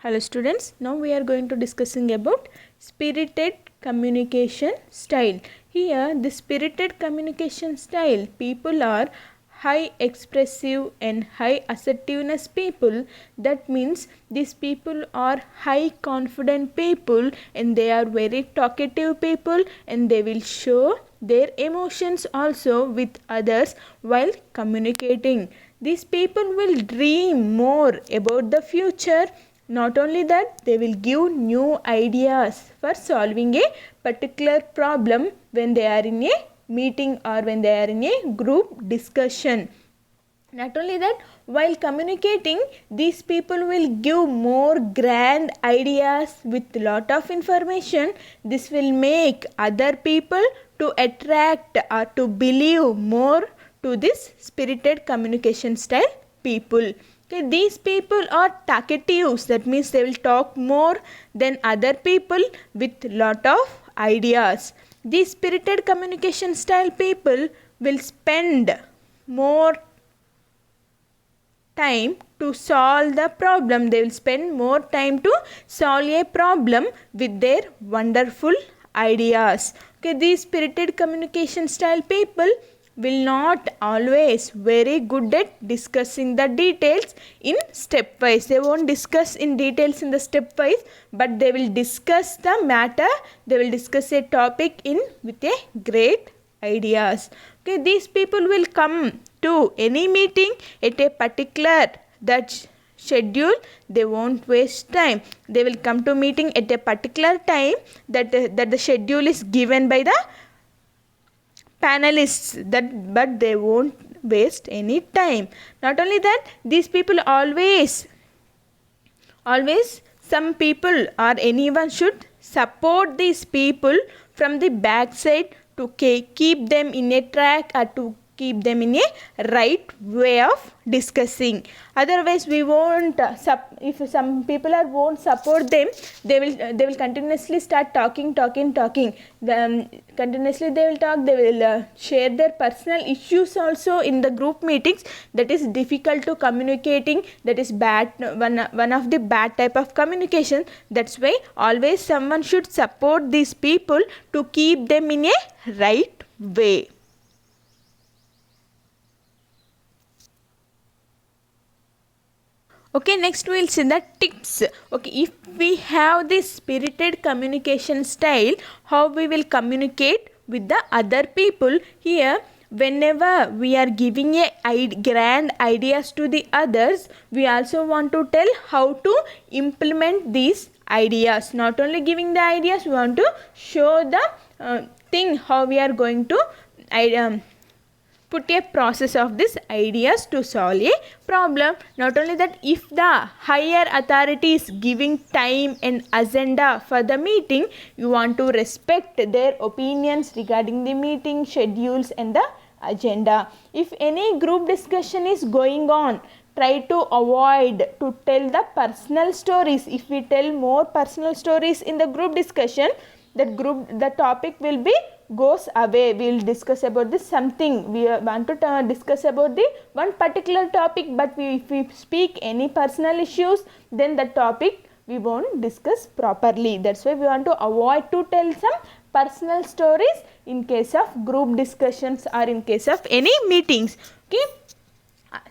Hello students, now we are going to discussing about spirited communication style. Here the spirited communication style, people are high expressive and high assertiveness people. That means these people are high confident people and they are very talkative people and they will show their emotions also with others while communicating. These people will dream more about the future. Not only that, they will give new ideas for solving a particular problem when they are in a meeting or when they are in a group discussion. Not only that, while communicating, these people will give more grand ideas with lot of information. This will make other people to attract or to believe more to this spirited communication style people. Okay, these people are talkatives. That means they will talk more than other people with lot of ideas. These spirited communication style people will spend more time to solve the problem. They will spend more time to solve a problem with their wonderful ideas. Okay, these spirited communication style people will not always very good at discussing the details in stepwise. They won't discuss in details in the stepwise, but they will discuss the matter. They will discuss a topic in with a great ideas. Okay, these people will come to any meeting at a particular that schedule. They won't waste time. They will come to meeting at a particular time that the schedule is given by the panelists, but they won't waste any time. Not only that, these people always some people or anyone should support these people from the backside to keep them in a track or to keep them in a right way of discussing. Otherwise we won't if some people won't support them, they will continuously start talking. Continuously they will talk. They will share their personal issues also in the group meetings. That is difficult to communicating. That is bad, one of the bad type of communication. That's why always someone should support these people to keep them in a right way. Okay, next we will see the tips. Okay, if we have this spirited communication style, how we will communicate with the other people. Here, whenever we are giving a grand ideas to the others, we also want to tell how to implement these ideas. Not only giving the ideas, we want to show the thing how we are going to put a process of these ideas to solve a problem. Not only that, if the higher authority is giving time and agenda for the meeting, you want to respect their opinions regarding the meeting schedules and the agenda. If any group discussion is going on, try to avoid to tell the personal stories. If we tell more personal stories in the group discussion, the topic will be goes away. We will discuss about this something. We want to discuss about the one particular topic, but if we speak any personal issues, then the topic we won't discuss properly. That's why we want to avoid to tell some personal stories in case of group discussions or in case of any meetings. Okay.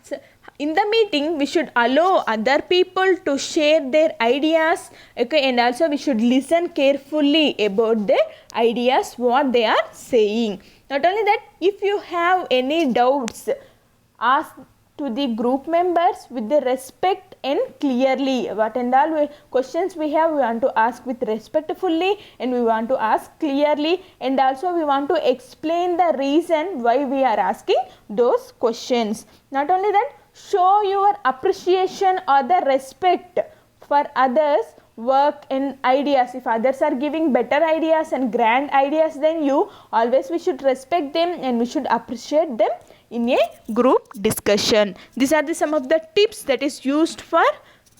So, in the meeting, we should allow other people to share their ideas. Okay, and also we should listen carefully about their ideas, what they are saying. Not only that, if you have any doubts, ask to the group members with the respect and clearly. What and all questions we have, we want to ask with respectfully and we want to ask clearly, and also we want to explain the reason why we are asking those questions. Not only that, show your appreciation or the respect for others' work and ideas. If others are giving better ideas and grand ideas than you, always we should respect them and we should appreciate them in a group discussion. These are some of the tips that is used for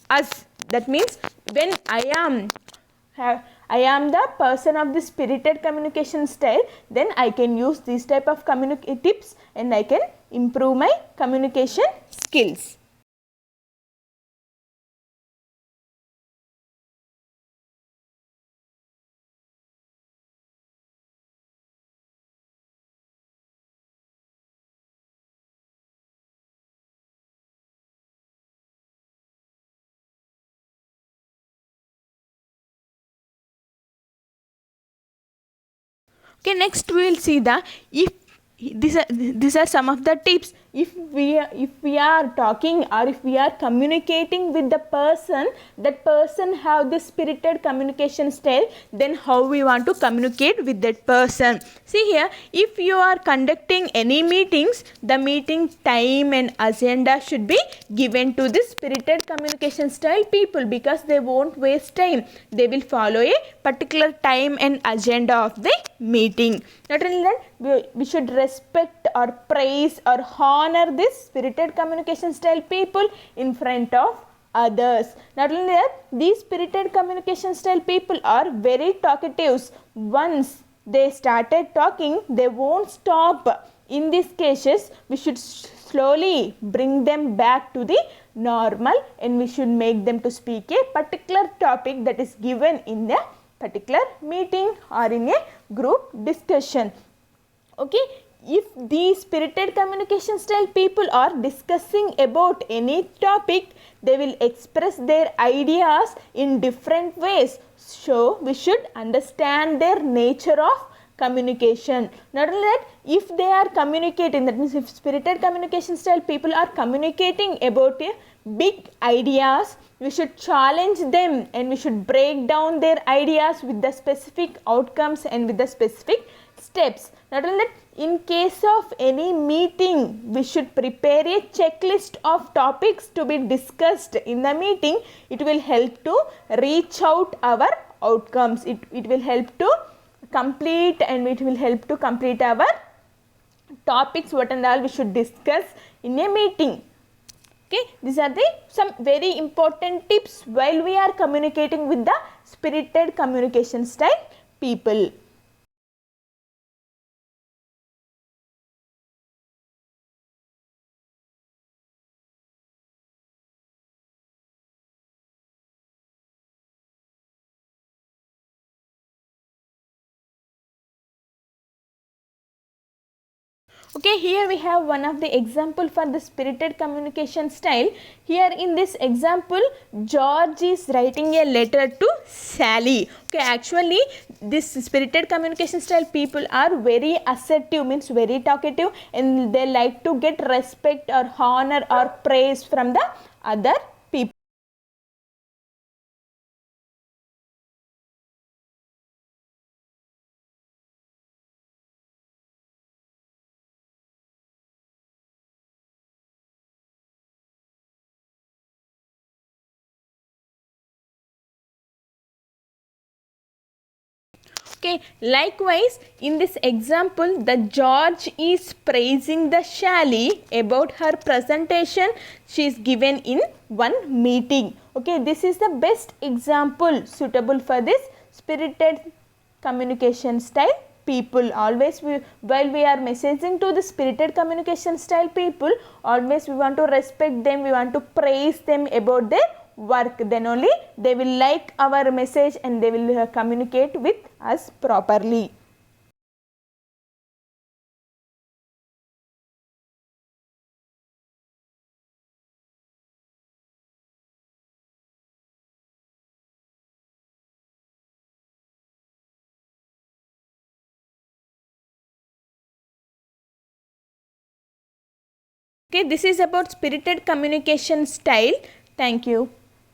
us. That means when I am the person of the spirited communication style, then I can use these type of tips and I can improve my communication skills. Okay, next we will see the if these are some of the tips. If we are talking or if we are communicating with the person, that person have this spirited communication style, then how we want to communicate with that person. See here, if you are conducting any meetings, the meeting time and agenda should be given to this spirited communication style people, because they won't waste time. They will follow a particular time and agenda of the meeting. Not only that, we should respect or praise or honor this spirited communication style people in front of others. Not only that, these spirited communication style people are very talkative. Once they started talking, they won't stop. In these cases, we should slowly bring them back to the normal, and we should make them to speak a particular topic that is given in the particular meeting or in a group discussion. Okay, if these spirited communication style people are discussing about any topic, they will express their ideas in different ways. So we should understand their nature of communication. Not only that, if they are communicating, that means if spirited communication style people are communicating about a big ideas, we should challenge them and we should break down their ideas with the specific outcomes and with the specific steps. Not only that, in case of any meeting, we should prepare a checklist of topics to be discussed in the meeting. It will help to reach out our outcomes. It will help to complete, and it will help to complete our topics, what and all we should discuss in a meeting. Okay, these are the some very important tips while we are communicating with the spirited communication style people. Okay, here we have one of the example for the spirited communication style. Here in this example, George is writing a letter to Sally. Okay, actually this spirited communication style people are very assertive, means very talkative, and they like to get respect or honor or praise from the other people. Okay, likewise in this example, the George is praising the Sally about her presentation she is given in one meeting. Okay, this is the best example suitable for this spirited communication style people. Always while we are messaging to the spirited communication style people, always we want to respect them, we want to praise them about their work, then only they will like our message and they will communicate with us properly. Okay, this is about spirited communication style. Thank you.